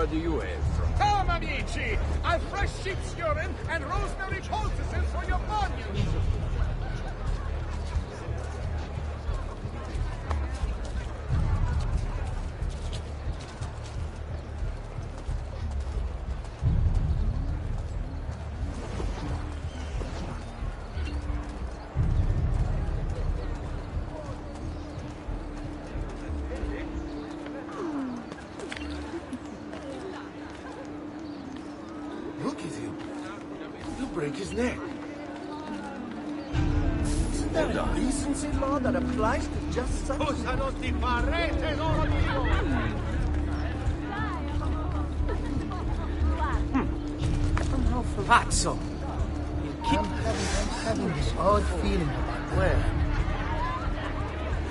what do you have from? Come, amici! I've fresh sheep's urine and rosemary poultices for your bunions! Look at him. He'll break his neck. Isn't there a decency law that applies to just such... Usano sti farre, tesoro mio! Pazzo! I'm having this odd feeling about where.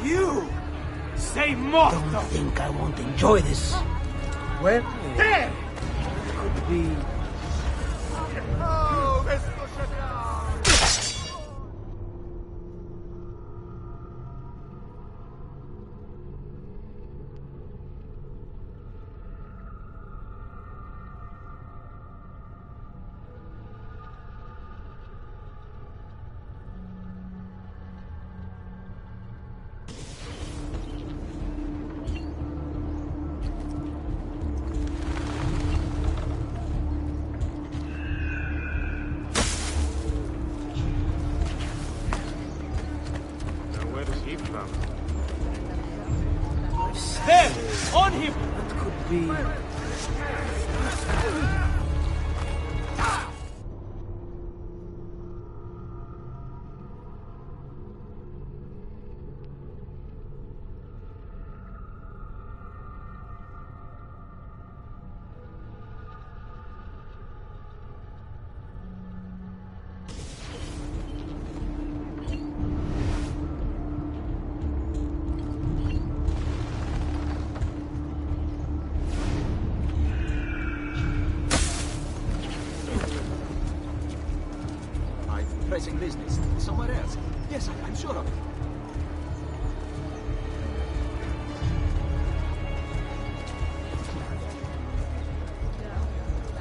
You! Sei morto! Don't think I won't enjoy this. Where? There! Could be... Oh, questo scegliamo! There! On him! What could be... Pressing business. Somewhere else. Yes, I'm sure of it.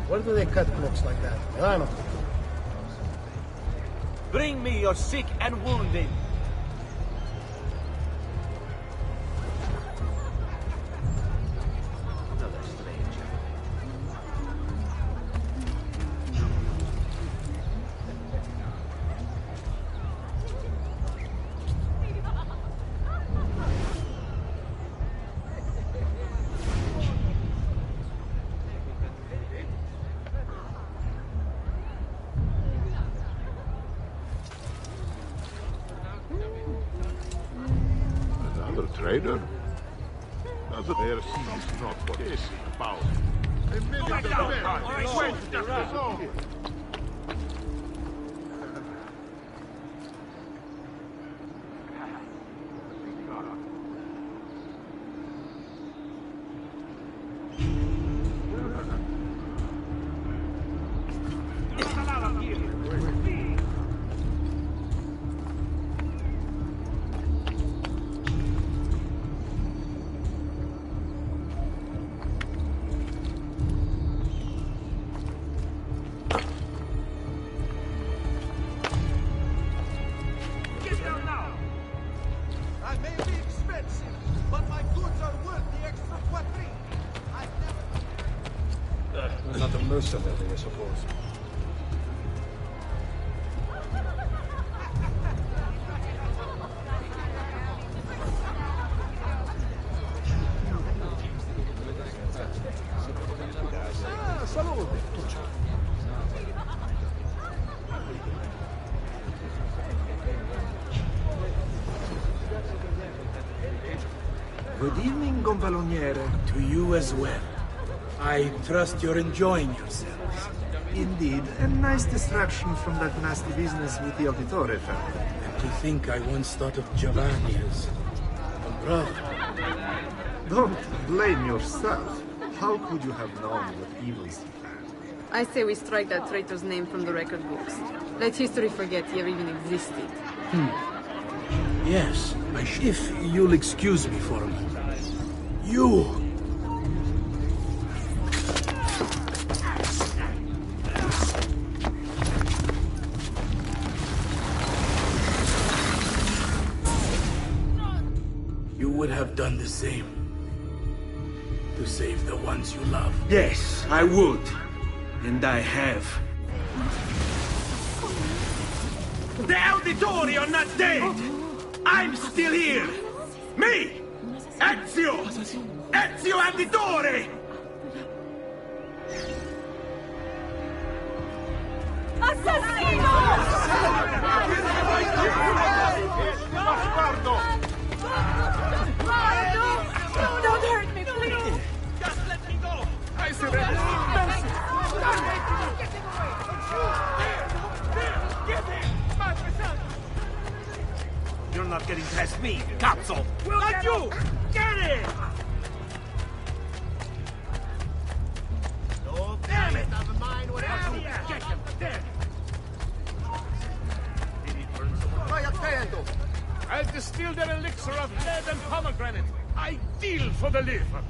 Where do they cut clocks like that? Milano. Bring me your sick and wounded. Another stranger. Another trader? Doesn't there seems not what is about? A minute of I may be expensive, but my goods are worth the extra quattrini. I've never... Not a mercenary, I suppose. Salute. Good evening, Gonfaloniere. To you as well. I trust you're enjoying yourselves. Indeed, a nice distraction from that nasty business with the Auditore family. And to think I once thought of Giovanni as a brother. Don't blame yourself. How could you have known what evils he planned? I say we strike that traitor's name from the record books. Let history forget he ever even existed. Yes, if you'll excuse me for a moment. You! would have done the same. To save the ones you love. Yes, I would. And I have. The Auditori are not dead! I'm still here! Me! Ezio! Ezio Auditore! Bastardo! Don't hurt me, please! Just let me go! I surrender. You're not getting past me, cazzo! Not you! Get it! Oh, damn it! Never mind what else you get him. There! I'll distill their elixir of lead and pomegranate. Ideal for the liver.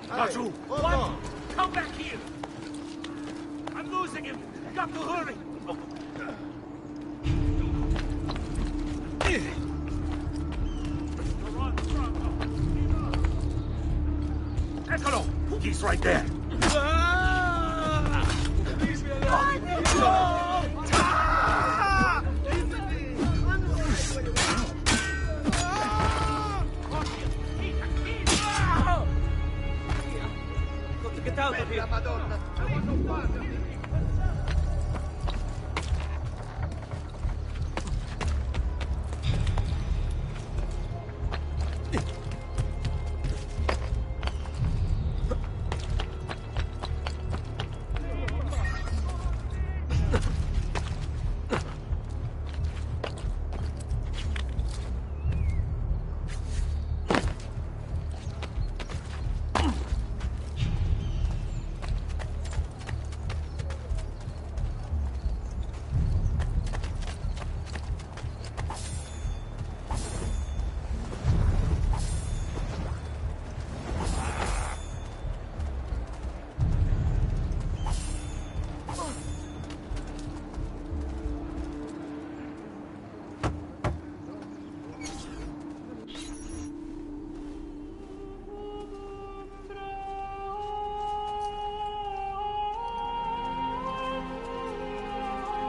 Kazu! What? Come back here! I'm losing him! Got to hurry! Eccolo! He's right there! Get out of here!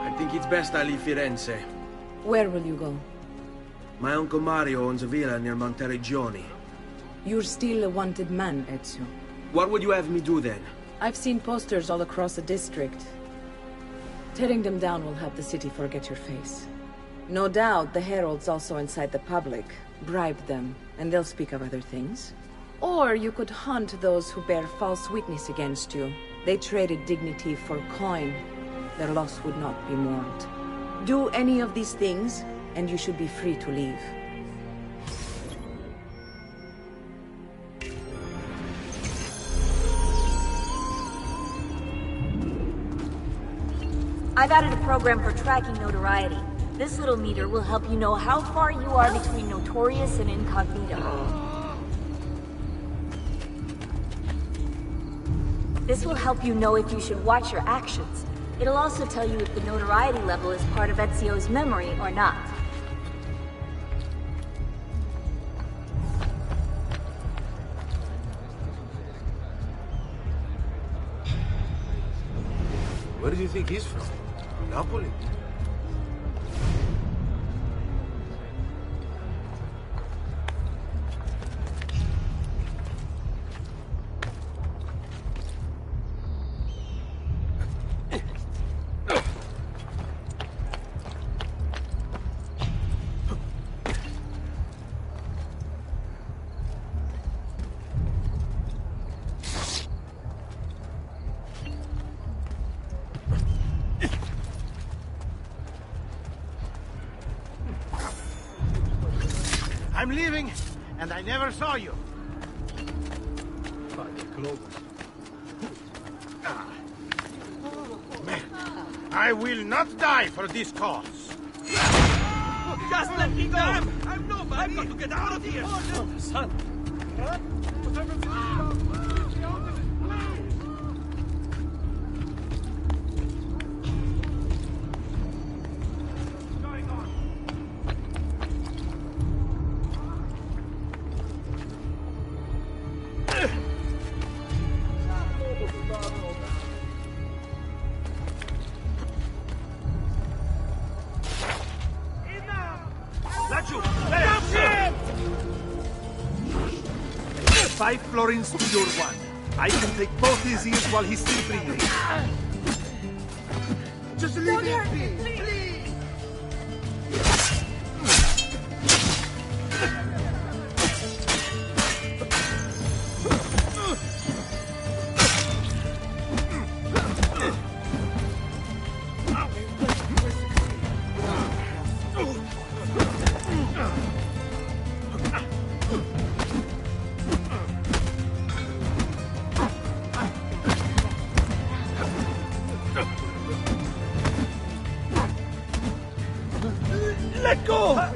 I think it's best I leave Firenze. Where will you go? My Uncle Mario owns a villa near Monteregioni. You're still a wanted man, Ezio. What would you have me do then? I've seen posters all across the district. Tearing them down will help the city forget your face. No doubt the heralds also incite the public. Bribe them, and they'll speak of other things. Or you could hunt those who bear false witness against you. They traded dignity for coin. Their loss would not be mourned. Do any of these things, and you should be free to leave. I've added a program for tracking notoriety. This little meter will help you know how far you are between notorious and incognito. This will help you know if you should watch your actions. It'll also tell you if the notoriety level is part of Ezio's memory or not. Where do you think he's from? Napoli? I'm leaving, and I never saw you. I will not die for this cause. Just let me go! I'm nobody! I've got to get out of here! Son! Five florins to your one. I can take both his ears while he's still breathing. Just leave him be, please! Let go!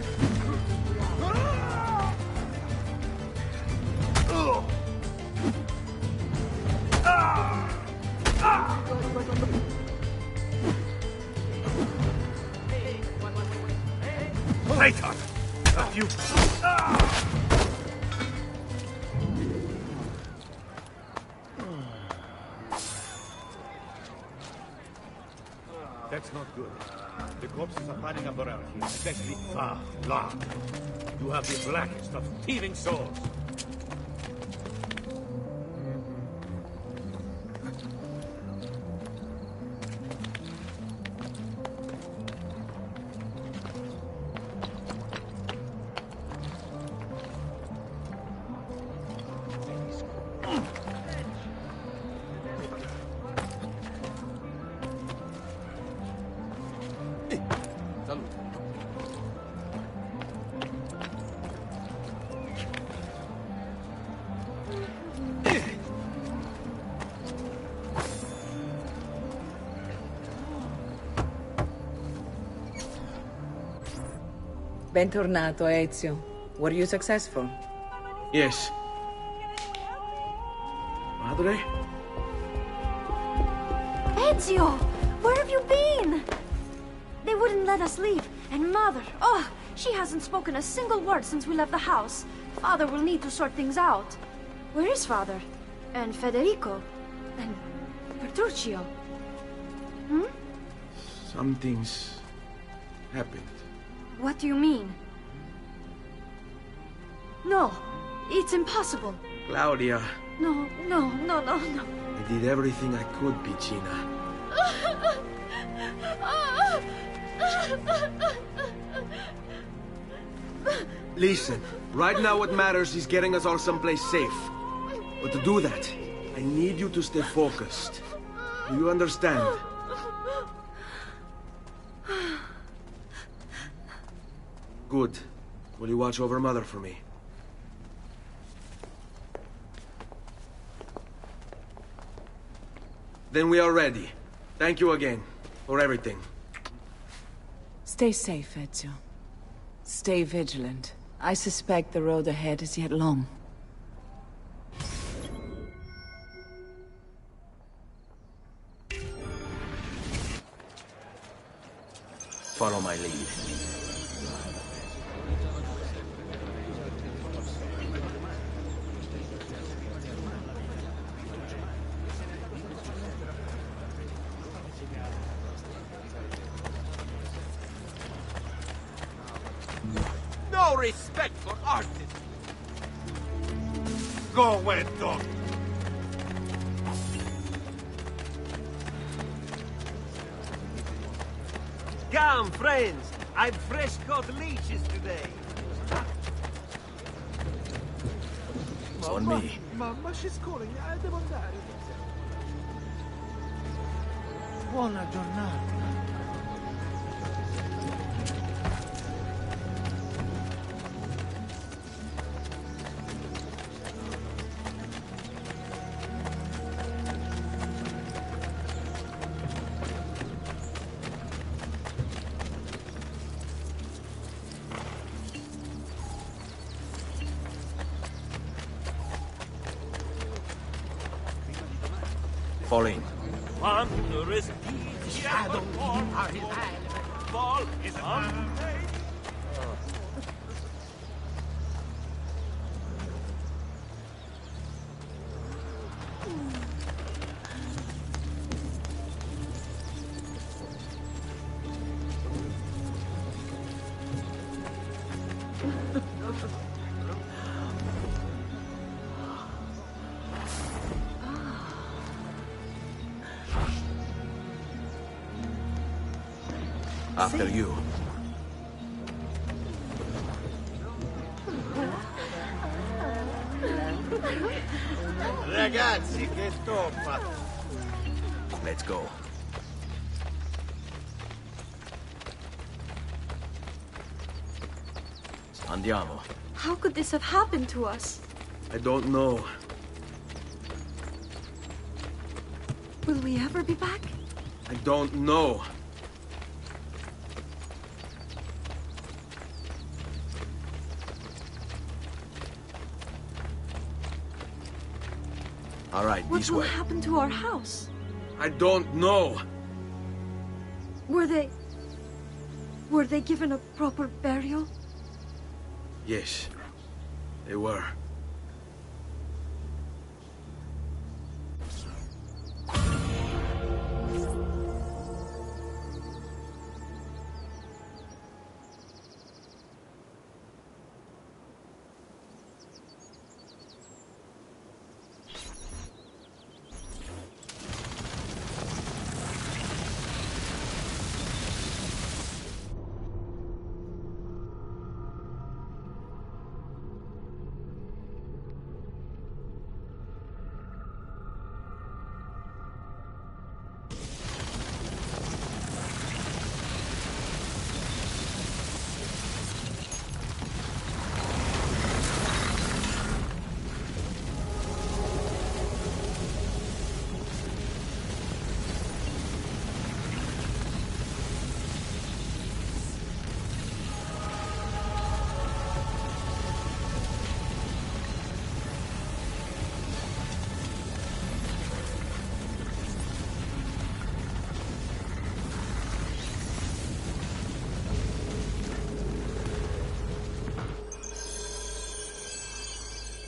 Traitor! Not you! That's not good. The corpses are piling up around here, especially Blah. You have the blackest of thieving souls. Bentornato, Ezio. Were you successful? Yes. Madre? Ezio! Where have you been? They wouldn't let us leave. And Mother, she hasn't spoken a single word since we left the house. Father will need to sort things out. Where is Father? And Federico? And Petruccio? Something's happened. What do you mean? No, it's impossible. Claudia. No. I did everything I could, Piccina. Listen, right now what matters is getting us all someplace safe. But to do that, I need you to stay focused. Do you understand? Good. Will you watch over Mother for me? Then we are ready. Thank you again for everything. Stay safe, Ezio. Stay vigilant. I suspect the road ahead is yet long. Follow my lead. No respect for artists! Go away, dog! Come, friends! I've fresh-caught leeches today. It's on me. Mamma, she's calling. Devo andare. Buona giornata. Fall in. Wondrous deeds yet performed. Fall is unmade. After you. Ragazzi, che toppa! Let's go. Andiamo. How could this have happened to us? I don't know. Will we ever be back? I don't know. All right, What this will way. happen to our house? I don't know. Were they given a proper burial? Yes, they were.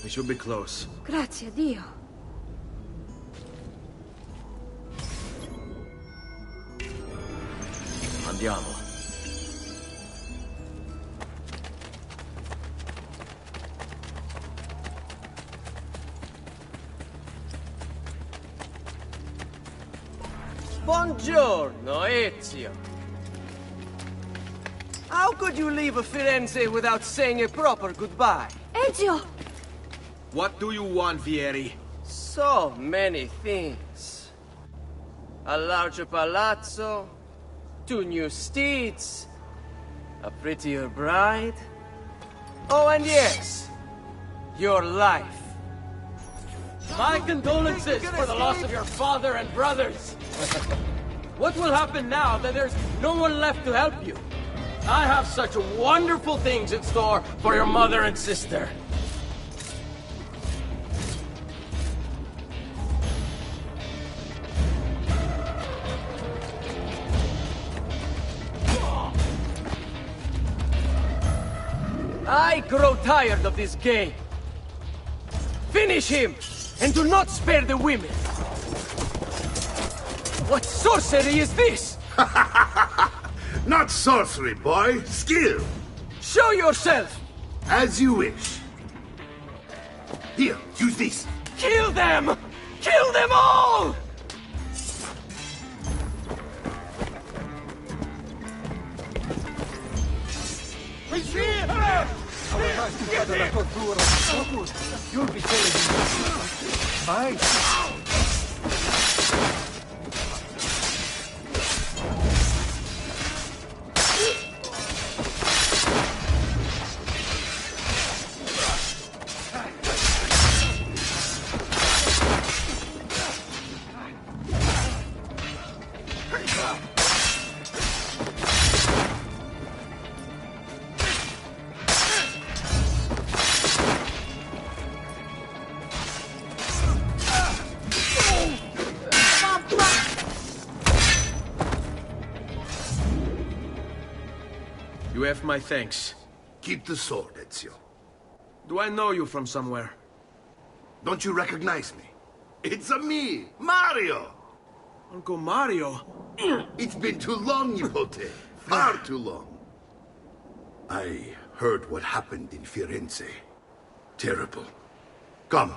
We should be close. Grazie a Dio. Andiamo. Buongiorno, Ezio. How could you leave Firenze without saying a proper goodbye? Ezio! What do you want, Vieri? So many things. A larger palazzo, 2 new steeds, a prettier bride. Oh, and yes, your life. My condolences for the loss of your father and brothers. What will happen now that there's no one left to help you? I have such wonderful things in store for your mother and sister. I grow tired of this game. Finish him, and do not spare the women. What sorcery is this? Not sorcery, boy. Skill. Show yourself! As you wish. Here, use this. Kill them! Kill them all! You'll be killing me. Bye. You have my thanks. Keep the sword, Ezio. Do I know you from somewhere? Don't you recognize me? It's me, Mario! Uncle Mario? It's been too long, Nipote. Far too long. I heard what happened in Firenze. Terrible. Come,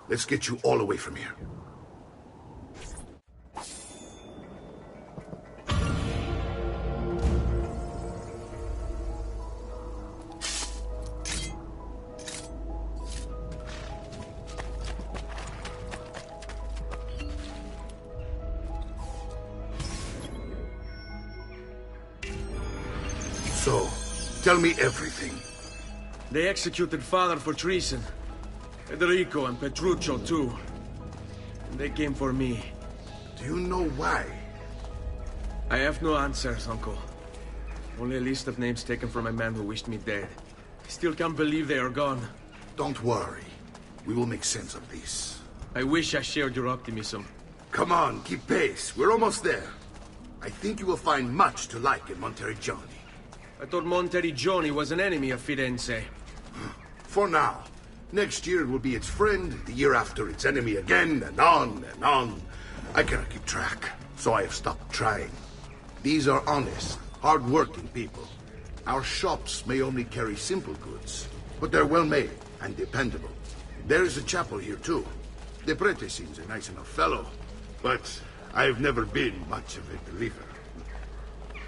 let's get you all away from here. So, tell me everything. They executed Father for treason. Federico and Petruccio, too. And they came for me. Do you know why? I have no answers, Uncle. Only a list of names taken from a man who wished me dead. I still can't believe they are gone. Don't worry. We will make sense of this. I wish I shared your optimism. Come on, keep pace. We're almost there. I think you will find much to like in Monteriggioni. I thought Monteriggioni was an enemy of Firenze. For now. Next year it will be its friend, the year after its enemy again, and on and on. I cannot keep track, so I have stopped trying. These are honest, hard-working people. Our shops may only carry simple goods, but they're well-made and dependable. There is a chapel here, too. The prete seems a nice enough fellow, but I've never been much of a believer.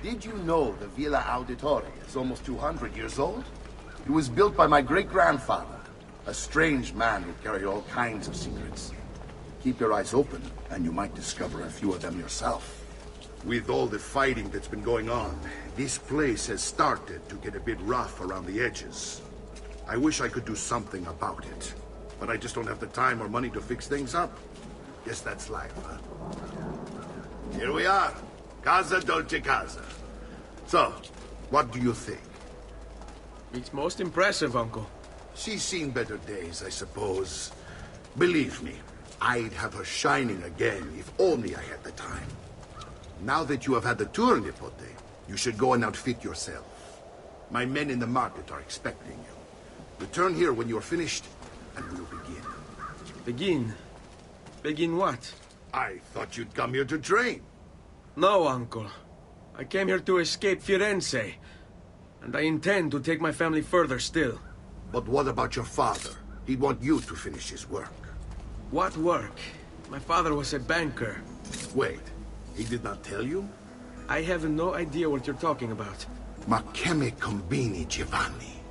Did you know the Villa Auditore is almost 200 years old? It was built by my great-grandfather, a strange man who carried all kinds of secrets. Keep your eyes open, and you might discover a few of them yourself. With all the fighting that's been going on, this place has started to get a bit rough around the edges. I wish I could do something about it, but I just don't have the time or money to fix things up. Guess that's life, huh? Here we are. Casa Dolce Casa. So, what do you think? It's most impressive, Uncle. She's seen better days, I suppose. Believe me, I'd have her shining again if only I had the time. Now that you have had the tour, Nipote, you should go and outfit yourself. My men in the market are expecting you. Return here when you're finished, and we'll begin. Begin? Begin what? I thought you'd come here to train. No, Uncle. I came here to escape Firenze. And I intend to take my family further still. But what about your father? He'd want you to finish his work. What work? My father was a banker. Wait, he did not tell you? I have no idea what you're talking about. Ma che me combini, Giovanni?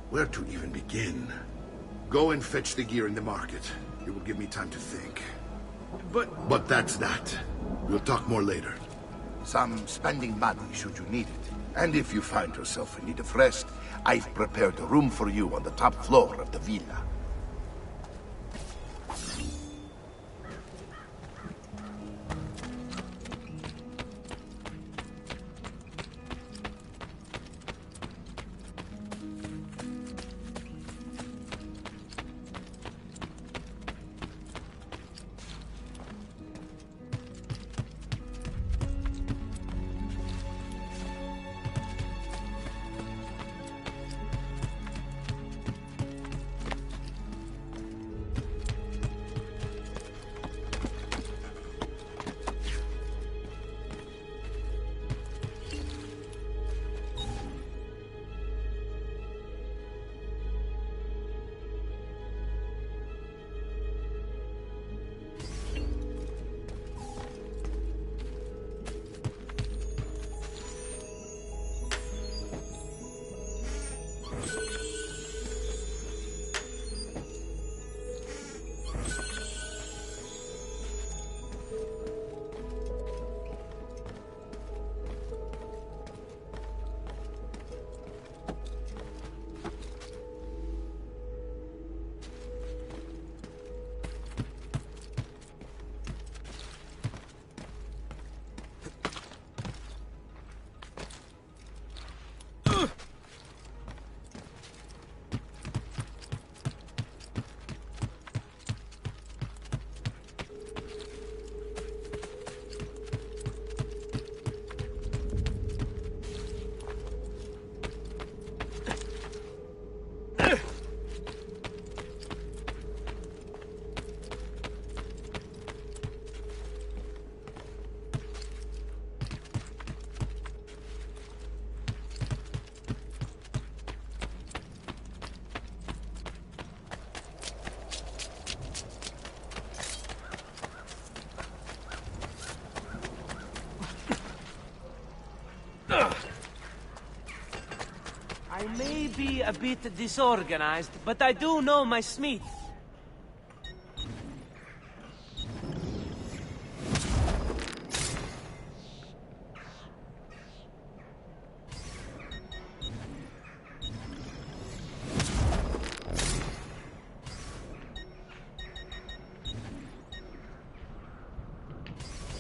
Where to even begin? Go and fetch the gear in the market. It will give me time to think. But that's that. We'll talk more later. Some spending money should you need it. And if you find yourself in need of rest, I've prepared a room for you on the top floor of the villa. be a bit disorganized, but I do know my smith.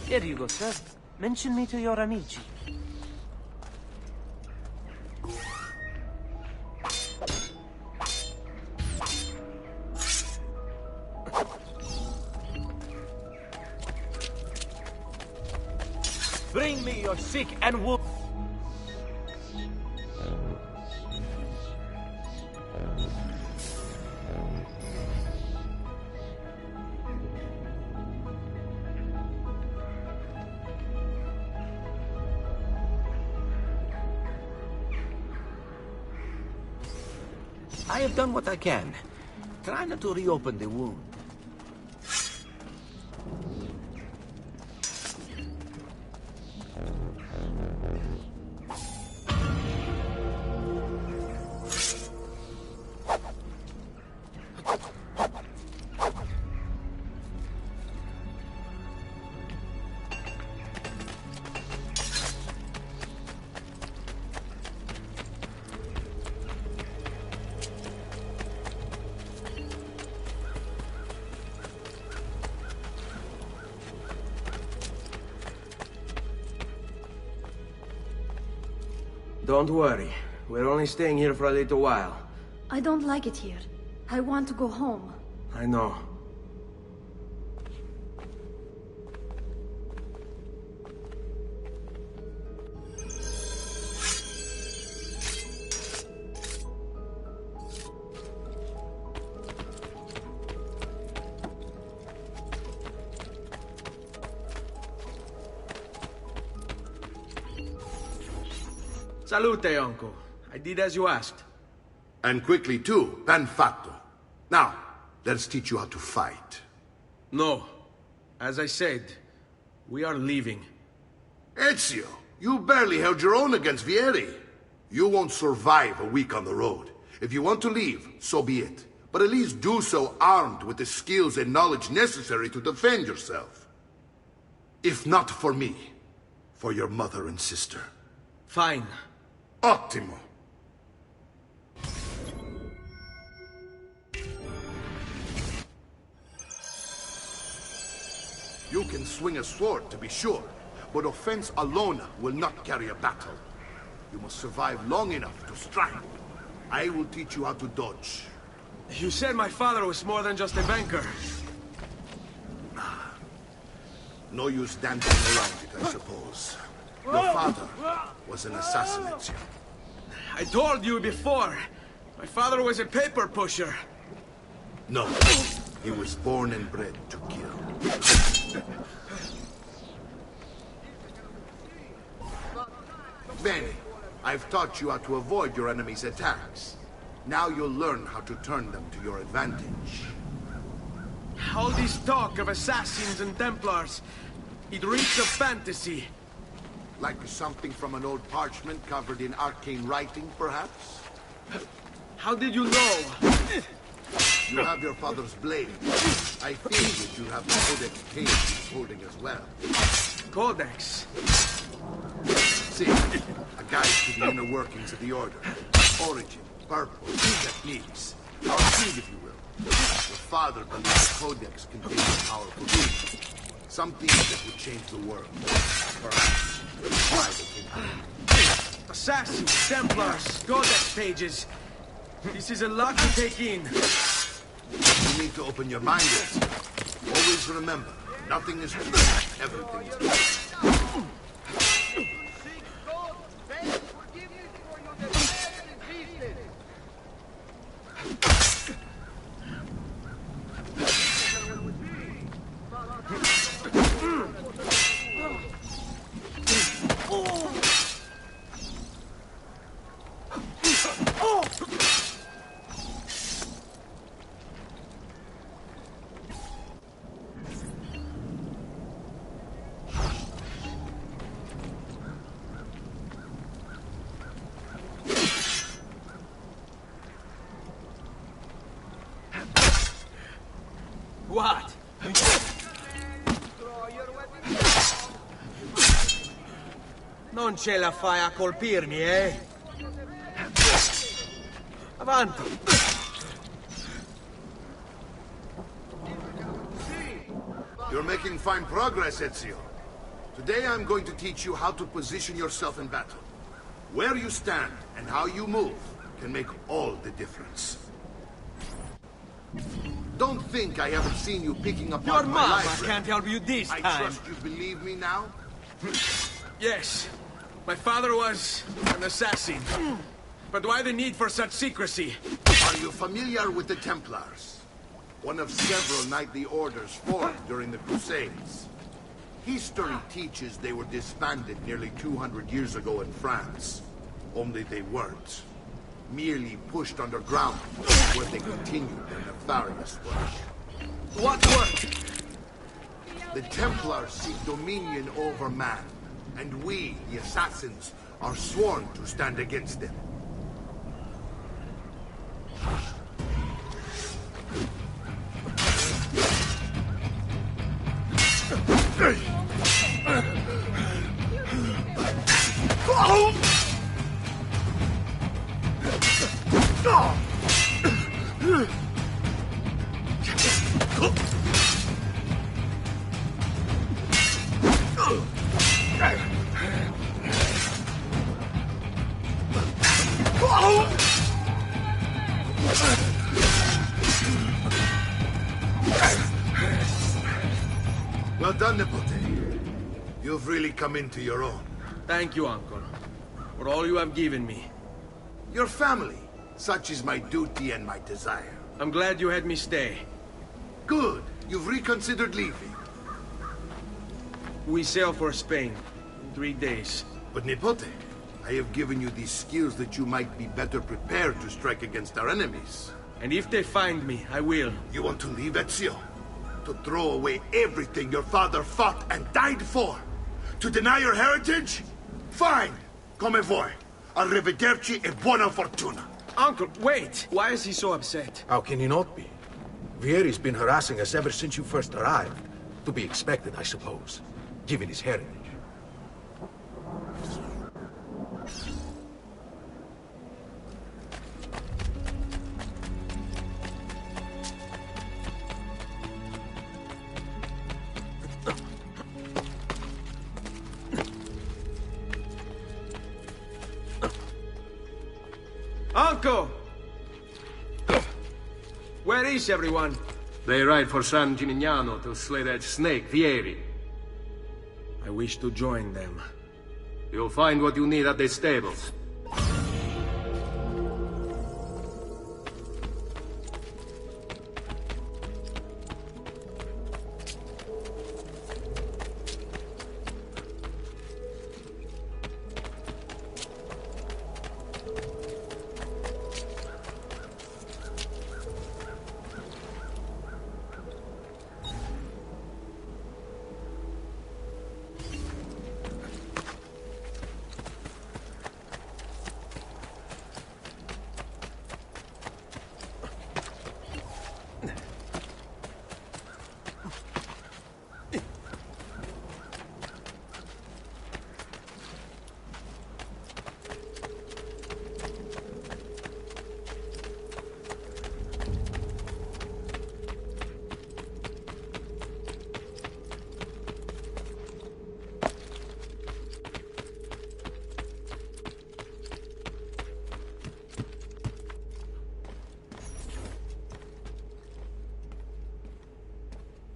Here you go, sir. Mention me to your amici. Bring me your sick and wounded. I have done what I can. Try not to reopen the wound. Don't worry. We're only staying here for a little while. I don't like it here. I want to go home. I know. Salute, uncle. I did as you asked. And quickly too, ben fatto. Now, let's teach you how to fight. No. As I said, we are leaving. Ezio, you barely held your own against Vieri. You won't survive a week on the road. If you want to leave, so be it. But at least do so armed with the skills and knowledge necessary to defend yourself. If not for me, for your mother and sister. Fine. Ottimo. You can swing a sword, to be sure, but offense alone will not carry a battle. You must survive long enough to strike. I will teach you how to dodge. You said my father was more than just a banker. No use dancing around it, I suppose. Your father was an assassin, Ezio. I told you before. My father was a paper pusher. No, he was born and bred to kill. Bene, I've taught you how to avoid your enemy's attacks. Now you'll learn how to turn them to your advantage. All this talk of assassins and Templars, it reeks of fantasy. Like something from an old parchment covered in arcane writing, perhaps? How did you know? You have your father's blade. I figured you have the Codex cage he's holding as well. Codex? See, a guide to the inner workings of the Order. Origin, purpose, techniques. Our creed, if you will. Your father believed the Codex contained a powerful tool. Something that would change the world. Perhaps. Why they came. Assassins, Templars, Codex pages. This is a lot to take in. You need to open your mind, Ezio. Always remember, nothing is true. Everything is true. What? Non ce la fai a colpirmi, eh? Avanti! You're making fine progress, Ezio. Today I'm going to teach you how to position yourself in battle. Where you stand and how you move can make all the difference. Don't think I haven't seen you picking apart Your my mama library. can't help you this I time. trust you believe me now? Yes. My father was an assassin. But why the need for such secrecy? Are you familiar with the Templars? One of several knightly orders formed during the Crusades. History teaches they were disbanded nearly 200 years ago in France. Only they weren't. Merely pushed underground, where they continued their nefarious work. What work? The Templars seek dominion over man, and we, the assassins, are sworn to stand against them. Well done, Nipote. You've really come into your own. Thank you, Uncle, for all you have given me. Your family. Such is my duty and my desire. I'm glad you had me stay. Good. You've reconsidered leaving. We sail for Spain in 3 days. But Nipote, I have given you these skills that you might be better prepared to strike against our enemies. And if they find me, I will. You want to leave, Ezio? To throw away everything your father fought and died for? To deny your heritage? Fine. Come vuoi. Arrivederci e buona fortuna. Uncle, wait! Why is he so upset? How can he not be? Vieri's been harassing us ever since you first arrived. To be expected, I suppose, given his heritage. Uncle! Where is everyone? They ride for San Gimignano to slay that snake, Vieri. I wish to join them. You'll find what you need at the stables.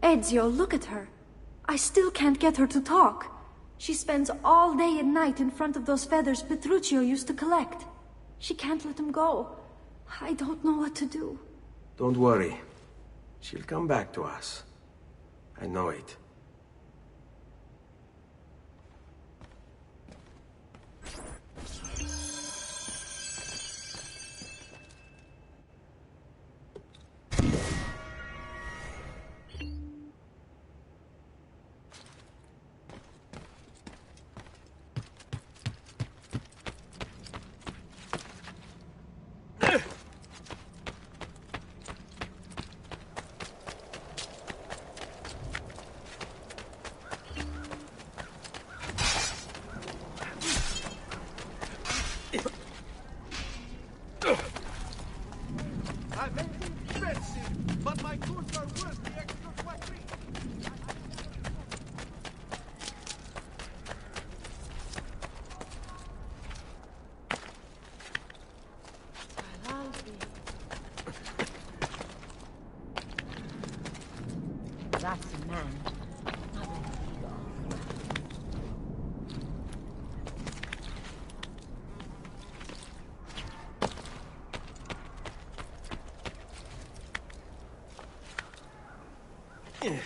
Ezio, look at her. I still can't get her to talk. She spends all day and night in front of those feathers Petruchio used to collect. She can't let them go. I don't know what to do. Don't worry. She'll come back to us. I know it. That's a man. Ugh.